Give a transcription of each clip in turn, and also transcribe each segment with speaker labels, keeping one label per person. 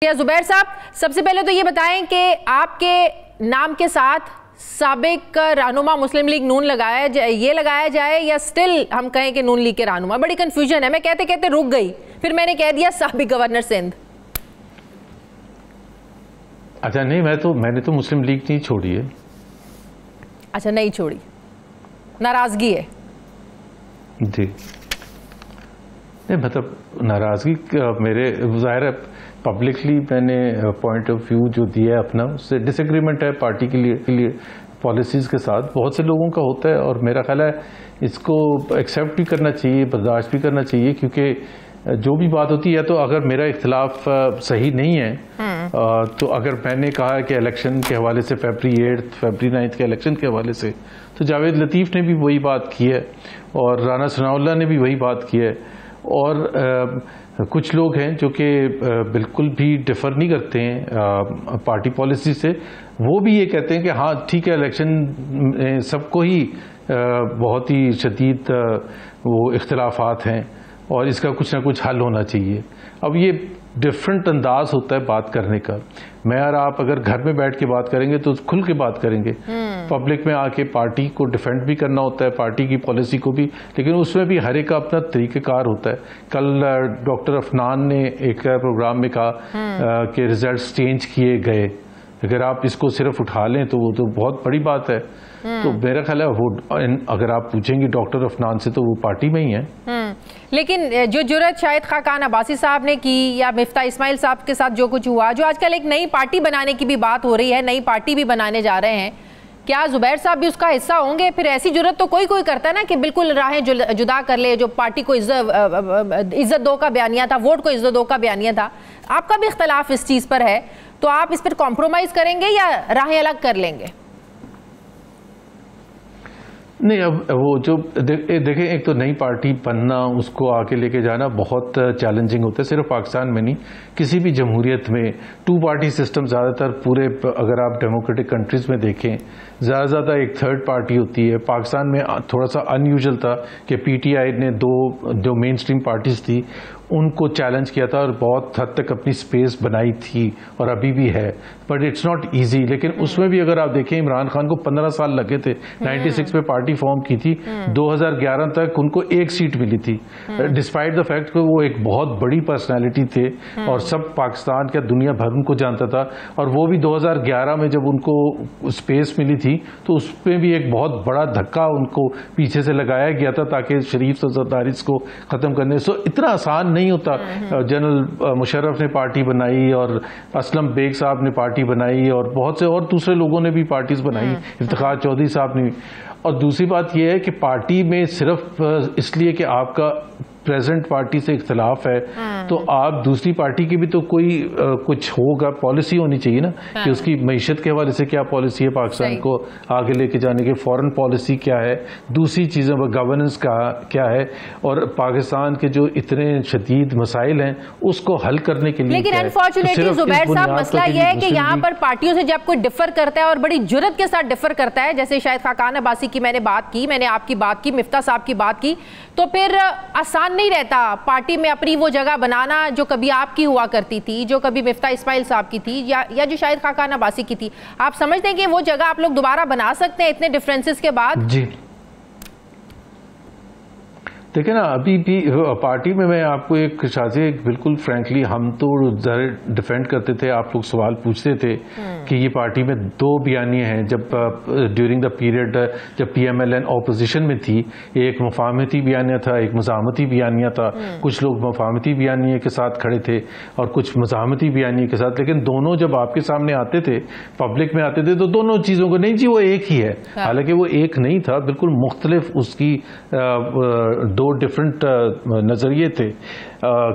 Speaker 1: जुबैर साहब, सबसे पहले तो ये बताएं कि आपके नाम के साथ साबिक रहनुमा मुस्लिम लीग नून लगाया जाए या स्टिल हम कहें कि नून लीग के रहनुमा। बड़ी कंफ्यूजन है, मैं कहते कहते रुक गई, फिर मैंने कह दिया साबिक गवर्नर सिंध।
Speaker 2: अच्छा नहीं, मैंने तो मुस्लिम लीग नहीं छोड़ी है।
Speaker 1: अच्छा नहीं छोड़ी, नाराजगी है
Speaker 2: जी। नहीं मतलब नाराजगी मेरे ज़ाहिर है पब्लिकली मैंने पॉइंट ऑफ व्यू जो दिया है अपना, उससे डिसएग्रीमेंट है पार्टी के लिए पॉलिसीज़ के साथ बहुत से लोगों का होता है, और मेरा ख्याल है इसको एक्सेप्ट भी करना चाहिए, बर्दाश्त भी करना चाहिए, क्योंकि जो भी बात होती है तो अगर मेरा इख्तिलाफ सही नहीं है तो अगर मैंने कहा कि इलेक्शन के हवाले से फरवरी 9 के इलेक्शन के हवाले से, तो जावेद लतीफ़ ने भी वही बात की है और राना सनाउल्लाह ने भी वही बात की है, और कुछ लोग हैं जो कि बिल्कुल भी डिफ़र नहीं करते हैं पार्टी पॉलिसी से, वो भी ये कहते हैं कि हाँ ठीक है, इलेक्शन सबको ही बहुत ही शदीद वो इख्तिलाफात हैं और इसका कुछ ना कुछ हल होना चाहिए। अब ये डिफरेंट अंदाज होता है बात करने का। मैं और आप अगर घर में बैठ के बात करेंगे तो खुल के बात करेंगे, पब्लिक में आके पार्टी को डिफेंड भी करना होता है, पार्टी की पॉलिसी को भी, लेकिन उसमें भी हर एक का अपना तरीक़ेकार होता है। कल डॉक्टर अफनान ने एक प्रोग्राम में कहा कि रिजल्ट्स चेंज किए गए, अगर आप इसको सिर्फ उठा लें तो वो तो बहुत बड़ी बात है। तो मेरा ख्याल है वो, अगर आप पूछेंगे डॉक्टर अफनान से, तो वो पार्टी में ही है।
Speaker 1: लेकिन जो जुर्रत शायद खाकान अब्बासी साहब ने की या मिफ्ता इस्माइल साहब के साथ जो कुछ हुआ, जो आजकल एक नई पार्टी बनाने की भी बात हो रही है, नई पार्टी भी बनाने जा रहे हैं, क्या जुबैर साहब भी उसका हिस्सा होंगे? फिर ऐसी जुर्रत तो कोई करता है ना कि बिल्कुल राहें जुदा कर ले, जो पार्टी को इज्जत दो का बयानिया था, वोट को इज्जत दो का बयानिया था। आपका भी इख्तलाफ इस चीज़ पर है, तो आप इस पर कॉम्प्रोमाइज़ करेंगे या राहें अलग कर लेंगे?
Speaker 2: नहीं, अब वो जो देखें, एक तो नई पार्टी बनना, उसको आगे लेके जाना बहुत चैलेंजिंग होता है। सिर्फ पाकिस्तान में नहीं, किसी भी जमहूरियत में टू पार्टी सिस्टम ज़्यादातर पूरे, अगर आप डेमोक्रेटिक कंट्रीज़ में देखें, ज़्यादा एक थर्ड पार्टी होती है। पाकिस्तान में थोड़ा सा अनयूजुअल था कि पीटीआई ने दो मेन स्ट्रीम पार्टीज थी उनको चैलेंज किया था और बहुत हद तक अपनी स्पेस बनाई थी, और अभी भी है, बट इट्स नॉट इजी। लेकिन उसमें भी अगर आप देखें, इमरान खान को 15 साल लगे थे, 96 में पार्टी फॉर्म की थी, 2011 तक उनको एक सीट मिली थी, डिस्पाइट द फैक्ट कि वो एक बहुत बड़ी पर्सनैलिटी थे और सब पाकिस्तान का दुनिया भर उनको जानता था। और वो भी 2011 में जब उनको स्पेस मिली थी तो उसमें भी एक बहुत बड़ा धक्का उनको पीछे से लगाया गया था ताकि शरीफ सरदारिस को ख़त्म करने। सो इतना आसान नहीं होता। जनरल मुशर्रफ ने पार्टी बनाई और असलम बेग साहब ने पार्टी बनाई और बहुत से और दूसरे लोगों ने भी पार्टीज बनाई, इफ्तिखार चौधरी साहब ने। और दूसरी बात यह है कि पार्टी में सिर्फ इसलिए कि आपका प्रेजेंट पार्टी से इख्तिलाफ है तो आप दूसरी पार्टी की भी तो कोई कुछ होगा, पॉलिसी होनी चाहिए ना, कि उसकी मईशत के हवाले से क्या पॉलिसी है, पाकिस्तान को आगे लेके जाने की फॉरेन पॉलिसी क्या है, दूसरी चीज़ों पर गवर्नेंस का क्या है, और पाकिस्तान के जो इतने शदीद मसाइल हैं उसको हल करने के लिए।
Speaker 1: लेकिन अनफॉर्चुनेटली जुबैर साहब, मसला यह है कि यहाँ पर पार्टियों से जब कोई डिफर करता है और बड़ी जुर्रत के साथ डिफर करता है, जैसे शायद खाकान अब्बासी की मैंने बात की, मैंने आपकी बात की, मिफ्ता साहब की बात की, तो फिर आसान नहीं रहता पार्टी में अपनी वो जगह बनाना जो कभी आपकी हुआ करती थी, जो कभी मिफ्ता इस्माइल साहब की थी या जो शायद खाकान अब्बासी की थी। आप समझते हैं कि वो जगह आप लोग दोबारा बना सकते हैं इतने डिफरेंसेस के बाद? जी
Speaker 2: देखिए ना, अभी भी पार्टी में मैं आपको एक शाज़ी बिल्कुल फ्रैंकली, हम तो डिफेंड करते थे, आप लोग सवाल पूछते थे कि ये पार्टी में दो बयानियाँ हैं। जब ड्यूरिंग द पीरियड जब PMLN ऑपोजिशन में थी, एक मुफाहमती बयानिया था, एक मज़ाहमती बयानिया था। कुछ लोग मुफाहमती बयानिया के साथ खड़े थे और कुछ मज़ाहमती बयानिया के साथ, लेकिन दोनों जब आपके सामने आते थे, पब्लिक में आते थे, तो दोनों चीज़ों को, नहीं जी वो एक ही है, हालांकि वो एक नहीं था, बिल्कुल मुख्तलिफ उसकी दो डिफरेंट नज़रिए थे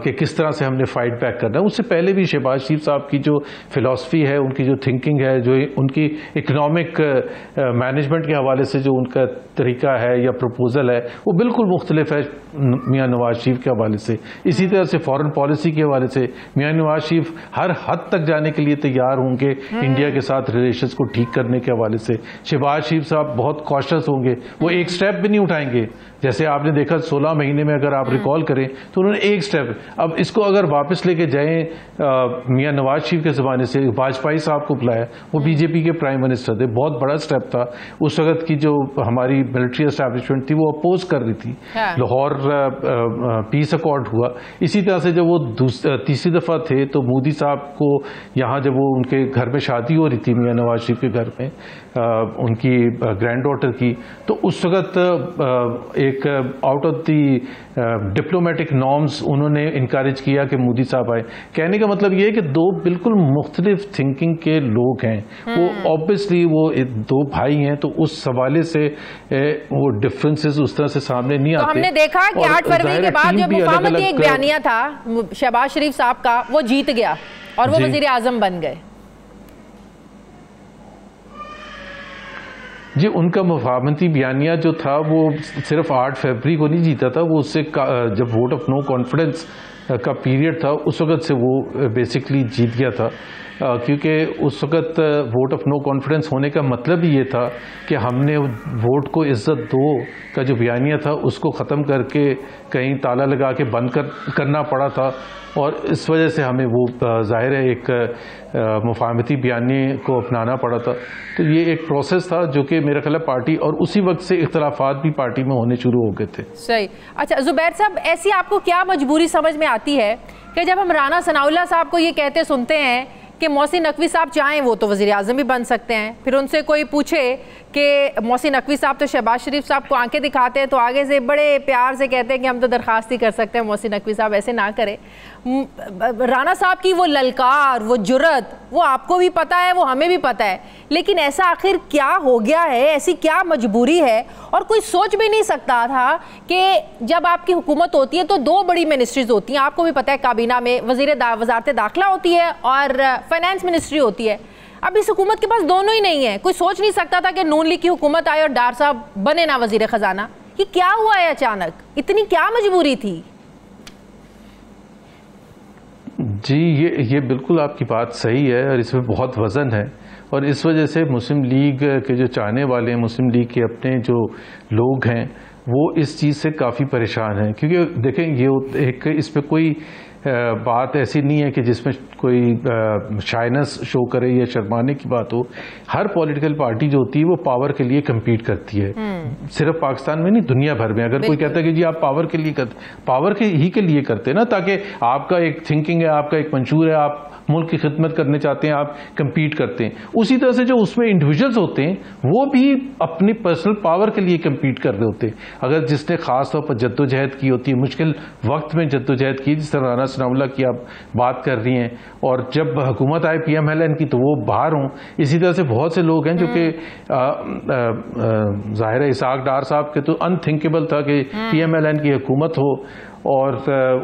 Speaker 2: कि किस तरह से हमने फाइट बैक करना है। उससे पहले भी शहबाज शरीफ साहब की जो फिलॉसफी है, उनकी जो थिंकिंग है, जो उनकी इकोनॉमिक मैनेजमेंट के हवाले से जो उनका तरीका है या प्रपोजल है, वो बिल्कुल मुख्तलिफ है मियाँ नवाज शरीफ के हवाले से। इसी तरह से फॉरेन पॉलिसी के हवाले से मियाँ नवाज शरीफ हर हद तक जाने के लिए तैयार होंगे इंडिया के साथ रिलेशंस को ठीक करने के हवाले से। शहबाज शरीफ साहब बहुत कॉशियस होंगे, वो एक स्टेप भी नहीं उठाएंगे। जैसे आपने देखा 16 महीने में अगर आप रिकॉल करें तो उन्होंने एक स्टेप, अब इसको अगर वापस लेके जाएं, मियां नवाज शरीफ के ज़माने से वाजपेयी साहब को बुलाया, वो बीजेपी के प्राइम मिनिस्टर थे, बहुत बड़ा स्टेप था। उस वक्त की जो हमारी मिलिट्री एस्टैब्लिशमेंट थी वो अपोज कर रही थी। लाहौर पीस अकॉर्ड हुआ। इसी तरह से जब वो तीसरी दफ़ा थे तो मोदी साहब को यहाँ जब वो उनके घर में शादी हो रही थी, मियां नवाज शरीफ के घर में उनकी ग्रैंड डॉटर की, तो उस वक्त एक out of the diplomatic norms उन्होंने इनकरेज किया कि मोदी साहब आए। कहने का मतलब ये है कि दो बिल्कुल मुख्तलिफ थिंकिंग के लोग हैं, वो ऑब्वियसली वो दो भाई हैं, तो उस हवाले से वो डिफरेंसेस उस तरह से सामने नहीं आते।
Speaker 1: तो हमने देखा कि 8 फरवरी के बाद जो मुफाहमती एक बयानिया था शहबाज शरीफ साहब का, वो जीत गया और वो वजीर आजम बन गए।
Speaker 2: जी, उनका मुफाहमती बयानिया जो था वो सिर्फ 8 फरवरी को नहीं जीता था, वो उससे जब वोट ऑफ नो कॉन्फिडेंस का पीरियड था उस वक्त से वो बेसिकली जीत गया था, क्योंकि उस वक्त वोट ऑफ नो कॉन्फिडेंस होने का मतलब ही ये था कि हमने वोट को इज्जत दो का जो बयानिया था उसको ख़त्म करके कहीं ताला लगा के बंद करना पड़ा था, और इस वजह से हमें वो ज़ाहिर है एक मुफाहमती बयानी को अपनाना पड़ा था। तो ये एक प्रोसेस था जो कि मेरा ख्याल है पार्टी, और उसी वक्त से इख्तलाफात भी पार्टी में होने शुरू हो गए थे।
Speaker 1: सही। अच्छा जुबैर साहब, ऐसी आपको क्या मजबूरी समझ में आती है कि जब हम राना सनाउल्लाह साहब को ये कहते सुनते हैं कि मोहसिन नकवी साहब चाहें वो तो वज़ीर आज़म भी बन सकते हैं, फिर उनसे कोई पूछे कि मोहसिन नकवी साहब तो शहबाज शरीफ साहब को आंखें दिखाते हैं, तो आगे से बड़े प्यार से कहते हैं कि हम तो दरख्वास्त ही कर सकते हैं, मोहसिन नकवी साहब ऐसे ना करें। राना साहब की वो ललकार, वो जुर्रत, वो आपको भी पता है, वो हमें भी पता है, लेकिन ऐसा आखिर क्या हो गया है, ऐसी क्या मजबूरी है? और कोई सोच भी नहीं सकता था कि जब आपकी हुकूमत होती है तो 2 बड़ी मिनिस्ट्रीज होती हैं, आपको भी पता है, काबीना में वज़ारत दाखिला होती है और फाइनेंस मिनिस्ट्री होती है। अब इस हुकूमत के पास दोनों ही नहीं है। कोई सोच नहीं सकता था कि नून लीग की हुकूमत आए और डार साहब बने ना वजीर खजाना। ये क्या हुआ है अचानक, इतनी क्या मजबूरी थी?
Speaker 2: जी, ये बिल्कुल आपकी बात सही है और इसमें बहुत वजन है, और इस वजह से मुस्लिम लीग के जो चाहने वाले हैं, मुस्लिम लीग के अपने जो लोग हैं, वो इस चीज़ से काफ़ी परेशान हैं। क्योंकि देखें, ये एक इस पर कोई बात ऐसी नहीं है कि जिसमें कोई शाइनेस शो करे या शर्माने की बात हो। हर पॉलिटिकल पार्टी जो होती है वो पावर के लिए कम्पीट करती है, सिर्फ पाकिस्तान में नहीं, दुनिया भर में। अगर कोई कहता है कि जी आप पावर के लिए करते, पावर के ही के लिए करते हैं ना, ताकि आपका एक थिंकिंग है, आपका एक मंशूर है, आप मुल्क की खिदमत करने चाहते हैं, आप कम्पीट करते हैं। उसी तरह से जो उसमें इंडिविजुअल्स होते हैं वो भी अपनी पर्सनल पावर के लिए कम्पीट कर रहे होते हैं। अगर जिसने खास तौर पर जद्दोजहद की होती है, मुश्किल वक्त में जद्दोजहद की, जिस तरह राना सनाउल्लाह की आप बात कर रही हैं, और जब हुकूमत आए PMLN की तो वो बाहर हों। इसी तरह से बहुत से लोग हैं जो कि ज़ाहिर है इसाक डार साहब के तो अनथिंकेबल था कि PMLN की हुकूमत हो और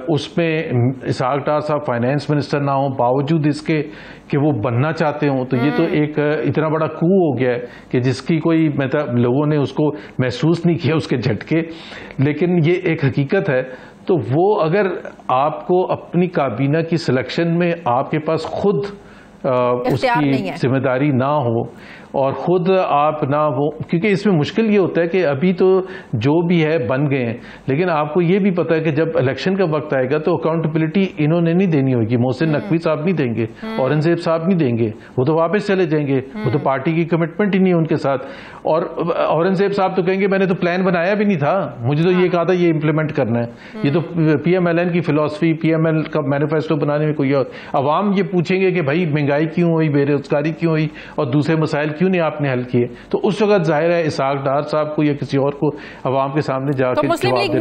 Speaker 2: उसमें इसाक डार साहब फाइनेंस मिनिस्टर ना हो, बावजूद इसके कि वो बनना चाहते हों। तो ये तो एक इतना बड़ा कू हो गया है कि जिसकी कोई मतलब लोगों ने उसको महसूस नहीं किया, उसके झटके, लेकिन ये एक हकीकत है। तो वो अगर आपको अपनी काबीना की सिलेक्शन में आपके पास खुद उसकी जिम्मेदारी ना हो और खुद आप ना हो, क्योंकि इसमें मुश्किल ये होता है कि अभी तो जो भी है बन गए हैं, लेकिन आपको ये भी पता है कि जब इलेक्शन का वक्त आएगा तो अकाउंटेबिलिटी इन्होंने नहीं देनी होगी, मोहसिन नकवी साहब नहीं देंगे, औरंगजेब साहब नहीं देंगे, वो तो वापस चले जाएंगे, वो तो पार्टी की कमिटमेंट ही नहीं है उनके साथ। और औरंगजेब साहब तो कहेंगे मैंने तो प्लान बनाया भी नहीं था, मुझे तो ये कहा था ये इम्प्लीमेंट करना है, ये तो PMLN की फिलॉसफी, PML का मैनिफेस्टो बनाने में कोई और। अवाम ये पूछेंगे कि भाई महंगाई क्यों हुई, बेरोजगारी क्यों हुई और दूसरे मसाइल क्यों नहीं आपने हल किए, तो उस वक्त जाहिर है इसाक डार साहब को या किसी और को अवाम के सामने जाकर
Speaker 1: तो मुस्लिम लीग